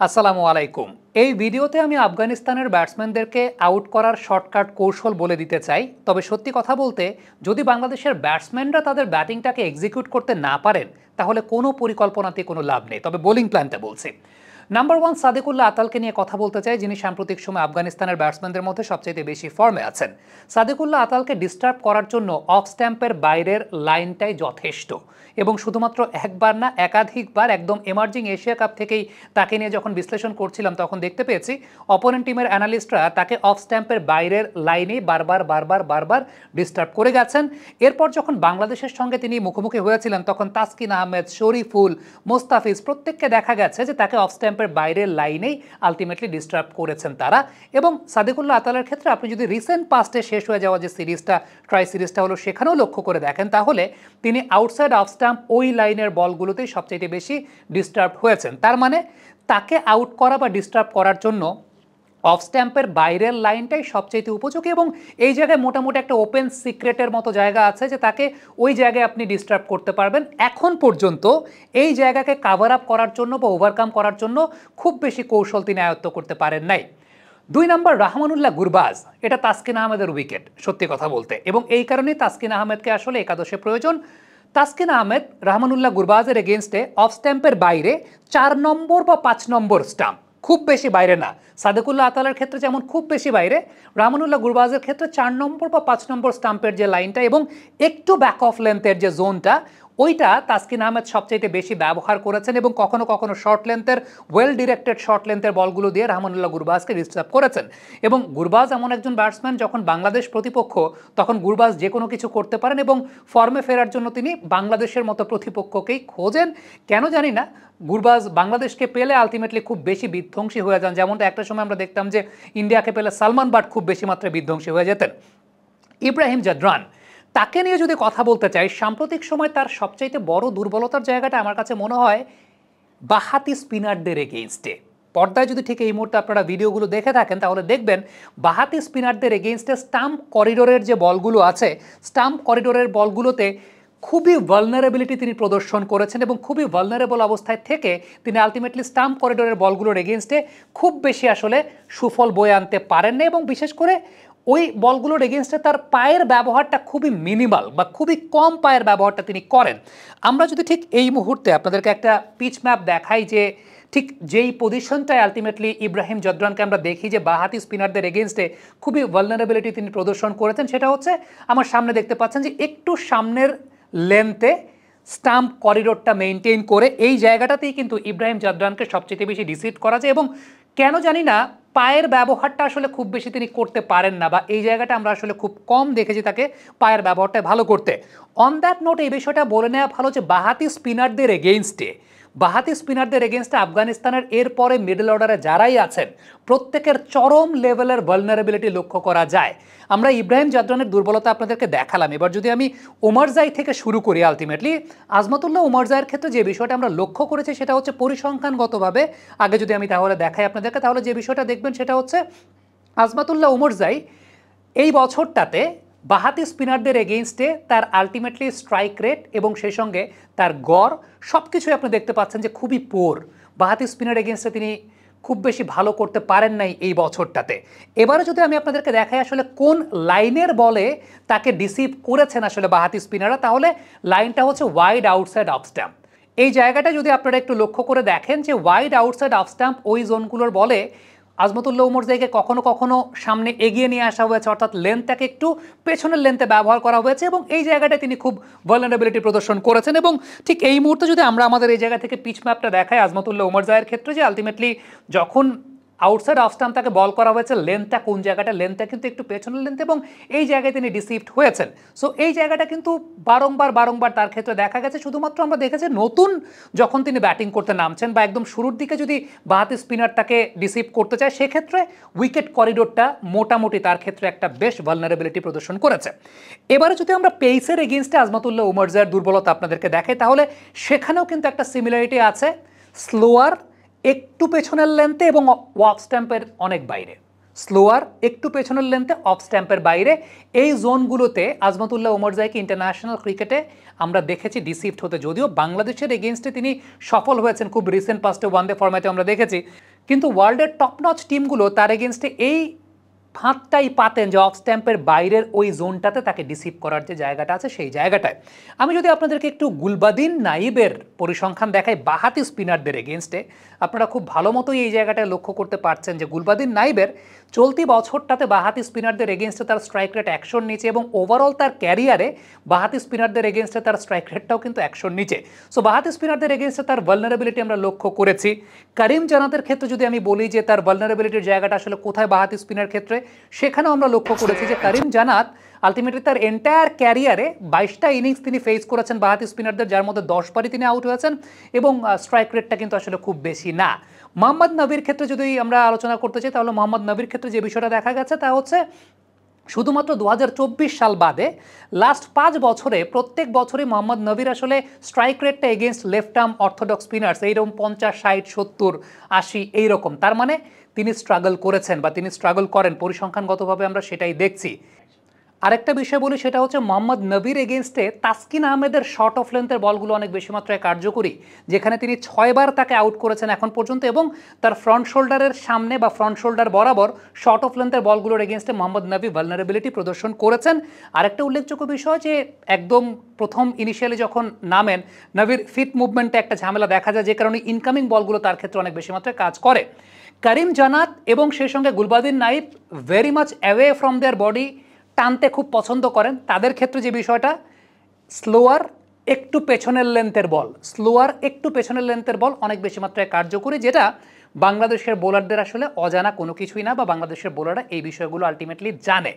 আসসালামু আলাইকুম। এই ভিডিওতে আমি আফগানিস্তানের ব্যাটসম্যানদেরকে আউট করার শর্টকাট কৌশল বলে দিতে চাই। তবে সত্যি কথা বলতে, যদি বাংলাদেশের ব্যাটসম্যানরা তাদের ব্যাটিংটাকে এক্সিকিউট করতে না পারেন, তাহলে কোনো পরিকল্পনাতে কোনো লাভ নেই। তবে বোলিং প্ল্যানটা বলছি। নাম্বার 1 সাদেকুল্লাহ আতালকে নিয়ে কথা বলতে চাই, যিনি সাম্প্রতিক সময় আফগানিস্তানের ব্যাটসম্যানদের মধ্যে সবচেয়ে বেশি ফর্মে আছেন। সাদেকুল্লাহ আতালকে ডিস্টার্ব করার জন্য অফ স্ট্যাম্পের বাইরের লাইনটাই যথেষ্ট, এবং শুধুমাত্র একবার না, একাধিকবার একদম এমার্জিং এশিয়া কাপ থেকেই তাকে নিয়ে যখন বিশ্লেষণ করছিলাম তখন দেখতে পেয়েছি অপোনেন্ট টিমের অ্যানালিস্টরা তাকে অফ স্ট্যাম্পের বাইরের লাইনে বারবার ডিস্টার্ব করে গেছেন। এরপর যখন বাংলাদেশের সঙ্গে তিনি মুখোমুখি হয়েছিলেন তখন তাসকিন আহমেদ, শরীফুল, মোস্তাফিজ প্রত্যেককে দেখা গেছে যে তাকে অফ স্ট্যাম্পের বাইরের লাইনেই আলটিমেটলি ডিস্টার্ব করেছেন তারা। এবং সাদেকুল্লাহ আতালের ক্ষেত্রে আপনি যদি রিসেন্ট পাস্টে শেষ হয়ে যাওয়া যে সিরিজটা, ট্রাই সিরিজটা হলো, সেখানেও লক্ষ্য করে দেখেন, তাহলে তিনি আউটসাইড অফ স্ট্যাম্প ওই লাইনের বলগুলোতেই সবচেয়ে বেশি ডিস্টার্ব হয়েছেন। তার মানে তাকে আউট করা বা ডিস্টার্ব করার জন্য অফ স্ট্যাম্পের বাইরের লাইনটাই সবচেয়ে উপযোগী, এবং এই জায়গায় মোটামুটি একটা ওপেন সিক্রেটের মতো জায়গা আছে যে তাকে ওই জায়গায় আপনি ডিস্টার্ব করতে পারবেন। এখন পর্যন্ত এই জায়গাকে কাভার আপ করার জন্য বা ওভারকাম করার জন্য খুব বেশি কৌশল তিনি আয়ত্ত করতে পারেন নাই। 2 নম্বর রাহমানুল্লাহ গুরবাজ, এটা তাসকিন আহমেদের উইকেট সত্যি কথা বলতে, এবং এই কারণেই তাসকিন আহমেদকে আসলে একাদশে প্রয়োজন। তাসকিন আহমেদ রাহমানুল্লাহ গুরবাজের এগেনস্টে অফ স্ট্যাম্পের বাইরে 4 নম্বর বা 5 নম্বর স্টাম্প, খুব বেশি বাইরে না। সাদেকুল্লাহ আতালের ক্ষেত্রে যেমন খুব বেশি বাইরে, রাহমানুল্লাহ গুরবাজের ক্ষেত্রে 4 নম্বর বা 5 নম্বর স্টাম্পের যে লাইনটা এবং একটু ব্যাক অফ লেন্থের যে জোনটা, ওইটা তাসকিন আহমেদ সবচাইতে বেশি ব্যবহার করেছেন, এবং কখনো কখনো শর্ট লেন্থের, ওয়েল ডিরেক্টেড শর্ট লেন্থের বলগুলো দিয়ে রাহমানুল্লাহ গুরবাজকে ডিস্টার্ব করেছেন। এবং গুরবাজ এমন একজন ব্যাটসম্যান, যখন বাংলাদেশ প্রতিপক্ষ তখন গুরবাজ যে কোনো কিছু করতে পারেন, এবং ফর্মে ফেরার জন্য তিনি বাংলাদেশের মতো প্রতিপক্ষকেই খোঁজেন। কেন জানি না, গুরবাজ বাংলাদেশকে পেলে আলটিমেটলি খুব বেশি বিধ্বংসী হয়ে যান, যেমনটা একটা সময় আমরা দেখতাম যে ইন্ডিয়াকে পেলে সালমান বাট খুব বেশি মাত্রায় বিধ্বংসী হয়ে যেতেন। ইব্রাহিম জাদরান, তাকে নিয়ে যদি কথা বলতে চাই, সাম্প্রতিক সময় তার সবচাইতে বড় দুর্বলতার জায়গাটা আমার কাছে মনে হয় বাহাতি স্পিনারদের এগেইনস্টে। পর্দায় যদি ঠিক এই মুহূর্তে আপনারা ভিডিওগুলো দেখে থাকেন তাহলে দেখবেন বাহাতি স্পিনারদের এগেইনস্টে স্টাম্প করিডোরের যে বলগুলো আছে, স্টাম্প করিডোরের বলগুলোতে খুবই ভালনারেবিলিটি তিনি প্রদর্শন করেছেন, এবং খুবই ভালনারেবল অবস্থায় থেকে তিনি আলটিমেটলি স্টাম্প করিডোরের বলগুলোর এগেইনস্টে খুব বেশি আসলে সুফল বয়ে আনতে পারেন না, এবং বিশেষ করে ওই বলগুলোর এগেনস্টে তার পায়ের ব্যবহারটা খুবই মিনিমাল বা খুবই কম পায়ের ব্যবহারটা তিনি করেন। আমরা যদি ঠিক এই মুহূর্তে আপনাদেরকে একটা পিচ ম্যাপ দেখাই, যে ঠিক যেই পজিশনটায় আলটিমেটলি ইব্রাহিম জাদরানকে আমরা দেখি যে বাহাতি স্পিনারদের এগেনস্টে খুবই ভালনারেবিলিটি তিনি প্রদর্শন করেছেন, সেটা হচ্ছে আমার সামনে দেখতে পাচ্ছেন যে একটু সামনের লেন্থে স্টাম্প করিডোরটা মেনটেন করে এই জায়গাটাতেই কিন্তু ইব্রাহিম জাদরানকে সবচেয়ে বেশি ডিসিভ করা যায়, এবং কেন জানি না পায়ের ব্যবহারটা আসলে খুব বেশি তিনি করতে পারেন না, বা এই জায়গাটা আমরা আসলে খুব কম দেখেছি তাকে পায়ের ব্যবহারটা ভালো করতে। অন দ্যাট নোট এই বিষয়টা বলে নেওয়া ভালো যে বাহাতি স্পিনারদের এগেনস্টে আফগানিস্তানের এরপরে মিডল অর্ডারে যারাই আছেন প্রত্যেকের চরম লেভেলের ভালনারেবিলিটি লক্ষ্য করা যায়। আমরা ইব্রাহিম জাদরানের দুর্বলতা আপনাদেরকে দেখালাম। এবার যদি আমি ওমরজাই থেকে শুরু করি, আলটিমেটলি আজমতুল্লাহ ওমরজাইয়ের ক্ষেত্রে যে বিষয়টা আমরা লক্ষ্য করেছি সেটা হচ্ছে পরিসংখ্যানগতভাবে, আগে যদি আমি তাহলে দেখাই আপনাদেরকে, তাহলে যে বিষয়টা দেখবেন সেটা হচ্ছে আজমতুল্লাহ ওমরজাই এই বছরটাতে বাহাতি স্পিনারদের এগেইনস্টে তার আলটিমেটলি স্ট্রাইক রেট এবং সেই সঙ্গে তার গড় সব কিছুই আপনি দেখতে পাচ্ছেন যে খুবই পোর। বাহাতি স্পিনার এগেইনস্টে তিনি খুব বেশি ভালো করতে পারেন নাই এই বছরটাতে। এবারে যদি আমি আপনাদেরকে দেখাই আসলে কোন লাইনের বলে তাকে ডিসিভ করেছেন আসলে বাহাতি স্পিনাররা, তাহলে লাইনটা হচ্ছে ওয়াইড আউটসাইড অফ স্ট্যাম্প। এই জায়গাটা যদি আপনারা একটু লক্ষ্য করে দেখেন যে ওয়াইড আউটসাইড অফ স্ট্যাম্প ওই জোনগুলোর বলে আজমতুল্লাহ ওমরজাইকে কখনো কখনো সামনে এগিয়ে নিয়ে আসা হয়েছে, অর্থাৎ লেন্থটাকে একটু পেছনের লেন্থে ব্যবহার করা হয়েছে, এবং এই জায়গাটায় তিনি খুব ভালনারেবিলিটি প্রদর্শন করেছেন। এবং ঠিক এই মুহূর্তে যদি আমরা আমাদের এই জায়গা থেকে পিচ ম্যাপটা দেখাই আজমতুল্লাহ ওমরজাইয়ের ক্ষেত্রে, যে আলটিমেটলি যখন আউটসাইড অফ স্টাম্প তাকে বল করা হয়েছে, লেন্থটা কোন জায়গাটা, লেন্থটা কিন্তু একটু পেছনের লেন্থ, এবং এই জায়গায় তিনি ডিসিভড হয়েছেন। সো এই জায়গাটা কিন্তু বারংবার তার ক্ষেত্রে দেখা গেছে। শুধুমাত্র আমরা দেখেছি নতুন যখন তিনি ব্যাটিং করতে নামছেন বা একদম শুরুর দিকে যদি বাহাতি স্পিনার তাকে ডিসিভ করতে চায়, সেক্ষেত্রে উইকেট করিডোরটা মোটামুটি তার ক্ষেত্রে একটা বেশ ভালনারেবিলিটি প্রদর্শন করেছে। এবারে যদি আমরা পেসের এগেইনস্টে আজমতুল্লাহ ওমরজাইয়ের দুর্বলতা আপনাদেরকে দেখাই, তাহলে সেখানেও কিন্তু একটা সিমিলারিটি আছে, স্লোয়ার, একটু পেছনের লেন্থে এবং অফ স্ট্যাম্পের অনেক বাইরে। স্লোয়ার, একটু পেছনের লেন্থে, অফ স্ট্যাম্পের বাইরে, এই জোনগুলোতে আজমতুল্লাহ ওমরজাইকে ইন্টারন্যাশনাল ক্রিকেটে আমরা দেখেছি ডিসিভড হতে। যদিও বাংলাদেশের এগেইনস্টে তিনি সফল হয়েছেন খুব রিসেন্ট পাস্টে ওয়ানডে ফরম্যাটে আমরা দেখেছি, কিন্তু ওয়ার্ল্ডের টপ নচ টিমগুলো তার এগেনস্টে এই ফাঁদটাই পাতেন যে অফ স্ট্যাম্পের বাইরের ওই জোনটাতে তাকে ডিসিভ করার যে জায়গাটা আছে সেই জায়গাটায়। আমি যদি আপনাদেরকে একটু গুলবাদিন নাইবের পরিসংখ্যান দেখাই বাহাতি স্পিনারদের এগেনস্টে, আপনারা খুব ভালো মতোই এই জায়গাটায় লক্ষ্য করতে পারছেন যে গুলবাদিন নাইবের চলতি বছরটাতে বাহাতি স্পিনারদের এগেনস্টে তার স্ট্রাইক রেট 100-র নিচে, এবং ওভারঅল তার ক্যারিয়ারে বাহাতি স্পিনারদের এগেনস্টে তার স্ট্রাইক রেটটাও কিন্তু 100-র নিচে। সো বাহাতি স্পিনারদের এগেনস্টে তার ভালনারেবিলিটি আমরা লক্ষ্য করেছি। করিম জানাতের ক্ষেত্রে যদি আমি বলি যে তার ভালনারেবিলিটির জায়গাটা আসলে কোথায় বাহাতি স্পিনার ক্ষেত্রে, সেখানেও আমরা লক্ষ্য করেছি যে করিম জানাত আলটিমেটলি তার এন্টায়ার ক্যারিয়ারে 22টা ইনিংস তিনি ফেস করেছেন বাহাতি স্পিনারদের, যার মধ্যে 10 বারই তিনি আউট হয়েছেন, এবং স্ট্রাইক রেটটা কিন্তু আসলে খুব বেশি না। মোহাম্মদ নবীর ক্ষেত্রে যদি আমরা আলোচনা করতে চাই, তাহলে মোহাম্মদ নবীর ক্ষেত্রে যে বিষয়টা দেখা গেছে তা হচ্ছে শুধুমাত্র 2024 সাল বাদে লাস্ট 5 বছরে প্রত্যেক বছরই মোহাম্মদ নবীর আসলে স্ট্রাইক রেটটা against left arm orthodox spinners এইরকম 50, 60, 70, 80 এইরকম। তার মানে তিনি স্ট্রাগল করেছেন বা তিনি স্ট্রাগল করেন, পরিসংখ্যানগতভাবে আমরা সেটাই দেখছি। আরেকটা বিষয় বলি, সেটা হচ্ছে মোহাম্মদ নবীর এগেনস্টে তাসকিন আহমেদের শর্ট অফ লেন্থের বলগুলো অনেক বেশি মাত্রায় কার্যকরী, যেখানে তিনি 6 বার তাকে আউট করেছেন এখন পর্যন্ত, এবং তার ফ্রন্ট শোল্ডারের সামনে বা ফ্রন্ট শোল্ডার বরাবর শর্ট অফ লেন্থের বলগুলোর এগেনস্টে মোহাম্মদ নবী ভালনারেবিলিটি প্রদর্শন করেছেন। আরেকটা উল্লেখযোগ্য বিষয় যে একদম প্রথম ইনিশিয়ালি যখন নামেন, নবীর ফিট মুভমেন্টে একটা ঝামেলা দেখা যায়, যে কারণে ইনকামিং বলগুলো তার ক্ষেত্রে অনেক বেশি মাত্রায় কাজ করে। করিম জানাত এবং সেই সঙ্গে Gulbadin Naib very much away from their body টানতে খুব পছন্দ করেন। তাদের ক্ষেত্রে যে বিষয়টা স্লোয়ার একটু পেছনের লেন্থের বল, অনেক বেশি মাত্রায় কার্যকরী, যেটা বাংলাদেশের বোলারদের আসলে অজানা কোনো কিছুই না, বা বাংলাদেশের বোলাররা এই বিষয়গুলো আলটিমেটলি জানে।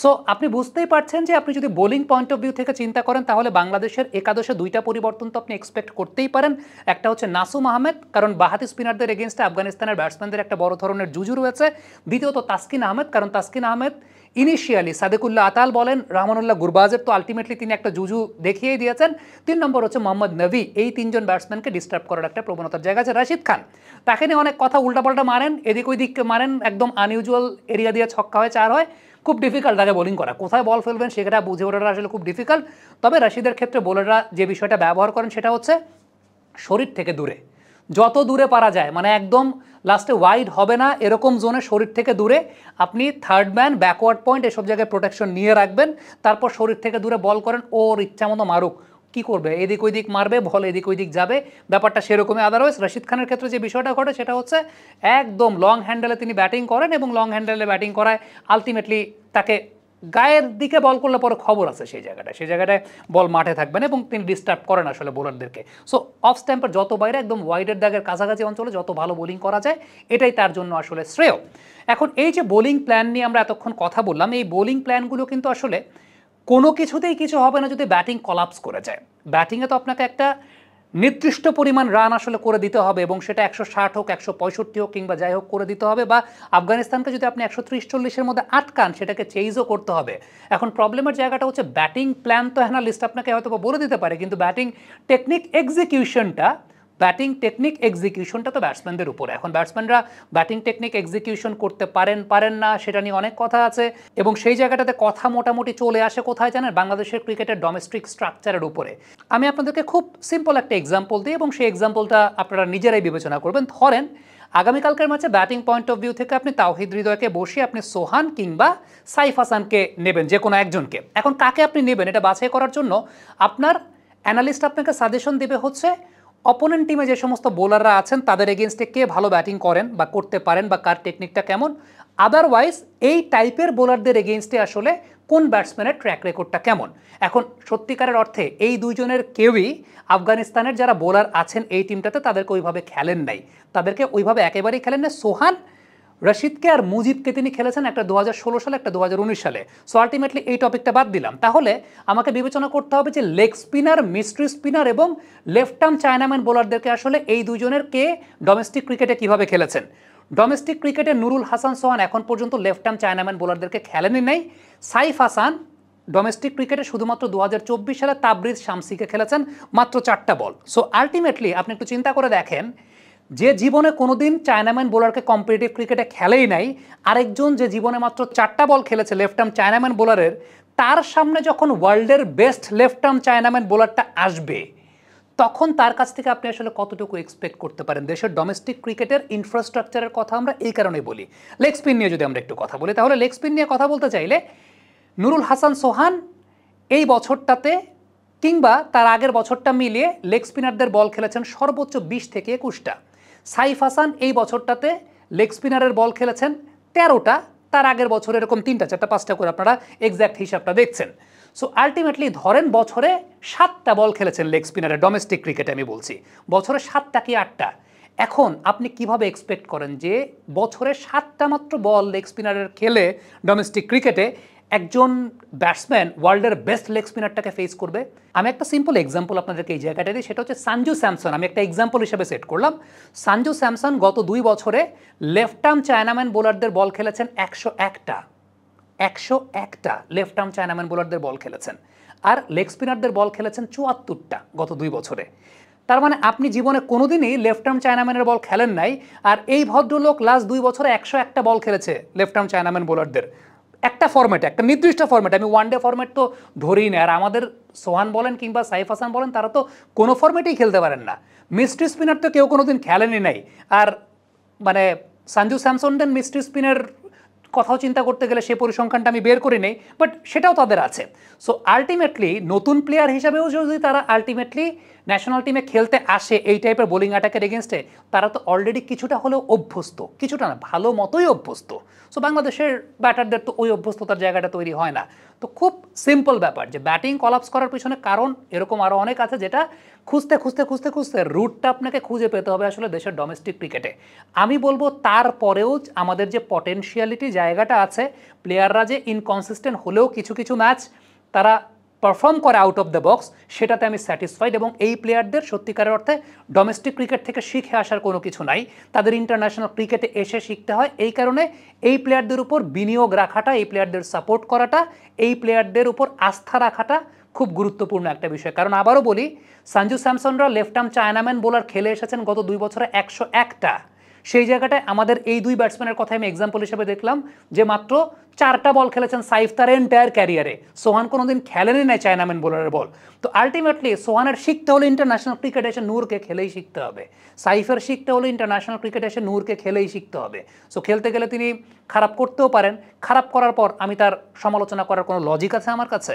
সো আপনি বুঝতেই পারছেন যে আপনি যদি বোলিং পয়েন্ট অফ ভিউ থেকে চিন্তা করেন, তাহলে বাংলাদেশের একাদশে 2টা পরিবর্তন তো আপনি এক্সপেক্ট করতেই পারেন। একটা হচ্ছে নাসুম আহমেদ, কারণ বাহাতি স্পিনারদের এগেনস্টে আফগানিস্তানের ব্যাটসম্যানদের একটা বড় ধরনের জুজু রয়েছে। দ্বিতীয়ত তাসকিন আহমেদ, কারণ তাসকিন আহমেদ ইনিশিয়ালি সাদেকুল্লাহ আতাল বলেন, রহমানুল্লাহ গুরবাজের তো আলটিমেটলি তিনি একটা জুজু দেখিয়েই দিয়েছেন। 3 নম্বর হচ্ছে মোহাম্মদ নবী। এই 3জন ব্যাটসম্যানকে ডিস্টার্ব করার একটা প্রবণতার জায়গা আছে। রাশিদ খান, তাকে নিয়ে অনেক কথা উল্টাপাল্টা মারেন, এদিক ওইদিক মারেন, একদম আনইউজুয়াল এরিয়া দিয়ে ছক্কা হয়, 4 হয়, খুব ডিফিকাল্ট তাকে বোলিং করা। কোথায় বল ফেলবেন সেটা বুঝে ওঠাটা আসলে খুব ডিফিকাল্ট। তবে রাশিদের ক্ষেত্রে বোলাররা যে বিষয়টা ব্যবহার করেন সেটা হচ্ছে শরীর থেকে দূরে, যত দূরে পারা যায়, মানে একদম লাস্টে ওয়াইড হবে না এরকম জোনে শরীর থেকে দূরে আপনি থার্ড ম্যান, ব্যাকওয়ার্ড পয়েন্ট এসব জায়গায় প্রোটেকশন নিয়ে রাখবেন, তারপর শরীর থেকে দূরে বল করেন, ওর ইচ্ছা মতো মারুক, কী করবে, এদিক ওইদিক মারবে, বল এদিক ওইদিক যাবে, ব্যাপারটা সেরকমই। আদারওয়াইজ রশিদ খানের ক্ষেত্রে যে বিষয়টা ঘটে সেটা হচ্ছে একদম লং হ্যান্ডেলে তিনি ব্যাটিং করেন, এবং লং হ্যান্ডেলে ব্যাটিং করায় আলটিমেটলি তাকে গায়ের দিকে বল করলে পরে খবর আছে সেই জায়গাটায় বল মাঠে থাকবে না, এবং তিনি ডিস্টার্ব করেন আসলে বোলারদেরকে। সো অফ স্ট্যাম্পের যত বাইরে একদম ওয়াইডের দাগের কাছাকাছি অঞ্চলে যত ভালো বোলিং করা যায়, এটাই তার জন্য আসলে শ্রেয়। এখন এই যে বোলিং প্ল্যান নিয়ে আমরা এতক্ষণ কথা বললাম, এই বোলিং প্ল্যানগুলো কিন্তু আসলে কোনো কিছুতেই কিছু হবে না যদি ব্যাটিং কলাপস করে যায়। ব্যাটিংয়ে তো আপনাকে একটা নির্দিষ্ট পরিমাণ রান আসলে করে দিতে হবে, এবং সেটা 160 হোক, 165 হোক, কিংবা যাই হোক করে দিতে হবে, বা আফগানিস্তানকে যদি আপনি 130-40-এর মধ্যে আটকান সেটাকে চেইজও করতে হবে। এখন প্রবলেমের জায়গাটা হচ্ছে ব্যাটিং প্ল্যান তো অ্যানালিস্ট আপনাকে হয়তো বলে দিতে পারে, কিন্তু ব্যাটিং টেকনিক এক্সিকিউশনটা তো ব্যাটসম্যানদের উপরে। এখন ব্যাটসম্যানরা ব্যাটিং টেকনিক এক্সিকিউশন করতে পারেন না, সেটা নিয়ে অনেক কথা আছে, এবং সেই জায়গাটাতে কথা মোটামুটি চলে আসে কোথায় জানেন, বাংলাদেশের ক্রিকেটের ডোমেস্টিক স্ট্রাকচারের উপরে। আমি আপনাদেরকে খুব সিম্পল একটা এক্সাম্পল দিই, এবং সেই এক্সাম্পলটা আপনারা নিজেরাই বিবেচনা করবেন। ধরেন আগামীকালকের ম্যাচে ব্যাটিং পয়েন্ট অফ ভিউ থেকে আপনি তাওহিদ হৃদয়কে বসিয়ে আপনি সোহান কিংবা সাইফ হাসানকে নেবেন, যে কোনো একজনকে। এখন কাকে আপনি নেবেন এটা বাছাই করার জন্য আপনার অ্যানালিস্ট আপনাকে সাজেশন দেবে হচ্ছে অপোনেন্ট টিমে যে সমস্ত বোলাররা আছেন তাদের এগেনস্টে কে ভালো ব্যাটিং করেন বা করতে পারেন, বা কার টেকনিকটা কেমন। আদারওয়াইজ এই টাইপের বোলারদের এগেনস্টে আসলে কোন ব্যাটসম্যানের ট্র্যাক রেকর্ডটা কেমন। এখন সত্যিকারের অর্থে এই দুইজনের কেউই আফগানিস্তানের যারা বোলার আছেন এই টিমটাতে তাদেরকে ওইভাবে খেলেন নাই, তাদেরকে ওইভাবে একেবারেই খেলেন না। সোহান, রশিদকে আর মুজিবকে তিনি খেলেছেন একটা 2016 সালে, একটা 2019 সালে। সো আলটিমেটলি এই টপিকটা বাদ দিলাম। তাহলে আমাকে বিবেচনা করতে হবে যে লেগ স্পিনার, মিস্ট্রি স্পিনার এবং লেফট আর্ম চায়নাম্যান বোলারদেরকে আসলে এই দুজনের কে ডোমেস্টিক ক্রিকেটে কিভাবে খেলেছেন। ডোমেস্টিক ক্রিকেটে নুরুল হাসান সোহান এখন পর্যন্ত লেফট আর্ম চায়নাম্যান বোলারদেরকে খেলেনই নাই। সাইফ হাসান ডোমেস্টিক ক্রিকেটে শুধুমাত্র 2024 সালে তাবরিজ শামসিকে খেলেছেন মাত্র 4টা বল। সো আলটিমেটলি আপনি একটু চিন্তা করে দেখেন, যে জীবনে কোনোদিন চায়নাম্যান বোলারকে কম্পিটিটিভ ক্রিকেটে খেলেই নাই, আরেকজন যে জীবনে মাত্র 4টা বল খেলেছে লেফট আর্ম চায়নাম্যান বোলারের, তার সামনে যখন ওয়ার্ল্ডের বেস্ট লেফট আর্ম চায়নাম্যান বোলারটা আসবে তখন তার কাছ থেকে আপনি আসলে কতটুকু এক্সপেক্ট করতে পারেন? দেশের ডোমেস্টিক ক্রিকেটের ইনফ্রাস্ট্রাকচারের কথা আমরা এই কারণেই বলি। লেগ স্পিন নিয়ে যদি আমরা একটু কথা বলি, তাহলে লেগ স্পিন নিয়ে কথা বলতে চাইলে নুরুল হাসান সোহান এই বছরটাতে কিংবা তার আগের বছরটা মিলিয়ে লেগ স্পিনারদের বল খেলেছেন সর্বোচ্চ 20 থেকে 21টা। সাইফ হাসান এই বছরটাতে লেগ স্পিনারের বল খেলেছেন 13টা, তার আগের বছর এরকম 3টা 4টা 5টা করে আপনারা এক্স্যাক্ট হিসাবটা দেখছেন। সো আলটিমেটলি ধরেন বছরে 7টা বল খেলেছেন লেগ স্পিনারের ডোমেস্টিক ক্রিকেটে, আমি বলছি বছরে 7টা কি 8টা। এখন আপনি কিভাবে এক্সপেক্ট করেন যে বছরে 7টা মাত্র বল লেগ স্পিনারের খেলে ডোমেস্টিক ক্রিকেটে একজন ব্যাটসম্যান ওয়ার্ল্ডের বেস্ট লেগ স্পিনারটাকে ফেস করবে? আমি একটা সিম্পল এক্সাম্পল আপনাদেরকে এই জায়গাটা দিই, সেটা হচ্ছে সঞ্জু স্যামসন। আমি একটা এক্সাম্পল হিসেবে সেট করলাম। সঞ্জু স্যামসন গত 2 বছরে লেফট আর্ম চায়নাম্যান বোলারদের বল খেলেছেন 101টা। 101টা লেফট আর্ম চায়নাম্যান বোলারদের বল খেলেছেন, আর লেগ স্পিনারদের বল খেলেছেন 74টা গত 2 বছরে। তার মানে আপনি জীবনে কোনোদিনই লেফট আর্ম চায়নাম্যানের বল খেলেন নাই, আর এই ভদ্রলোক লাস্ট 2 বছরে 101টা বল খেলেছে লেফট আর্ম চায়নাম্যান বোলারদের একটা ফরম্যাটে, একটা নির্দিষ্ট ফরম্যাটে। আমি ওয়ান ডে ফরম্যাট তো ধরেই না। আর আমাদের সোহান বলেন কিংবা সাইফ হাসান বলেন, তারা তো কোনো ফরম্যাটেই খেলতে পারেন না। মিস্ট্রি স্পিনার তো কেউ কোনোদিন খেলেনই নাই। আর মানে সঞ্জু স্যামসনদের মিস্ট্রি স্পিনের কথাও চিন্তা করতে গেলে সে পরিসংখ্যানটা আমি বের করে নেই, বাট সেটাও তাদের আছে। সো আলটিমেটলি নতুন প্লেয়ার হিসাবেও যদি তারা আলটিমেটলি ন্যাশনাল টিমে খেলতে আসে এই টাইপের বোলিং অ্যাটাকের এগেনস্টে, তারা তো অলরেডি কিছুটা হলেও অভ্যস্ত, কিছুটা না ভালো মতোই অভ্যস্ত। সো বাংলাদেশের ব্যাটারদের তো ওই অভ্যস্ততার জায়গাটা তৈরি হয় না। তো খুব সিম্পল ব্যাপার যে ব্যাটিং কলাপস করার পিছনে কারণ এরকম আরও অনেক আছে, যেটা খুঁজতে খুঁজতে খুঁজতে খুঁজতে রুটটা আপনাকে খুঁজে পেতে হবে আসলে দেশের ডোমেস্টিক ক্রিকেটে। আমি বলবো তারপরেও আমাদের যে পটেনশিয়ালিটি জায়গাটা আছে, প্লেয়াররা যে ইনকনসিস্টেন্ট হলেও কিছু কিছু ম্যাচ তারা পারফর্ম করে আউট অফ দ্য বক্স, সেটাতে আমি স্যাটিসফাইড। এবং এই প্লেয়ারদের সত্যিকারের অর্থে ডোমেস্টিক ক্রিকেট থেকে শিখে আসার কোনো কিছু নাই, তাদের ইন্টারন্যাশনাল ক্রিকেটে এসে শিখতে হয়। এই কারণে এই প্লেয়ারদের উপর বিনিয়োগ রাখাটা, এই প্লেয়ারদের সাপোর্ট করাটা, এই প্লেয়ারদের উপর আস্থা রাখাটা খুব গুরুত্বপূর্ণ একটা বিষয়। কারণ আবারও বলি, সঞ্জু স্যামসনরা লেফট আর্ম চায়নাম্যান বোলার খেলে এসেছেন গত 2 বছরে 101টা। সেই জায়গাটায় আমাদের এই 2 ব্যাটসম্যানের কথা আমি এক্সাম্পল হিসেবে দেখলাম যে মাত্র 4টা বল খেলেছেন সাইফ তার এন্টায়ার ক্যারিয়ারে। সোহান কোনোদিন খেলেনই নাই চায়নাম্যান বোলারের বল। তো আলটিমেটলি সোহানের শিখতে হলে ইন্টারন্যাশনাল ক্রিকেট এসে নূরকে খেলেই শিখতে হবে, সাইফের শিখতে হলে ইন্টারন্যাশনাল ক্রিকেট এসে নূরকে খেলেই শিখতে হবে। সো খেলতে গেলে তিনি খারাপ করতেও পারেন, খারাপ করার পর আমি তার সমালোচনা করার কোনো লজিক আছে আমার কাছে?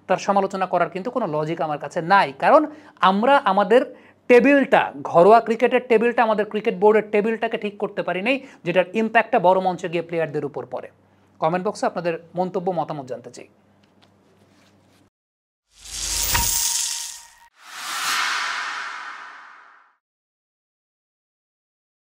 তার সমালোচনা করার কিন্তু কোনো লজিক আমার কাছে নাই। কারণ আমরা আমাদের টেবিলটা, ঘরোয়া ক্রিকেটের টেবিলটা, আমাদের ক্রিকেট বোর্ডের টেবিলটাকে ঠিক করতে পারি নাই, যেটার ইম্প্যাক্টটা বড় মঞ্চে গিয়ে প্লেয়ারদের উপর পড়ে। কমেন্ট বক্সে আপনাদের মন্তব্য মতামত জানতে চাই।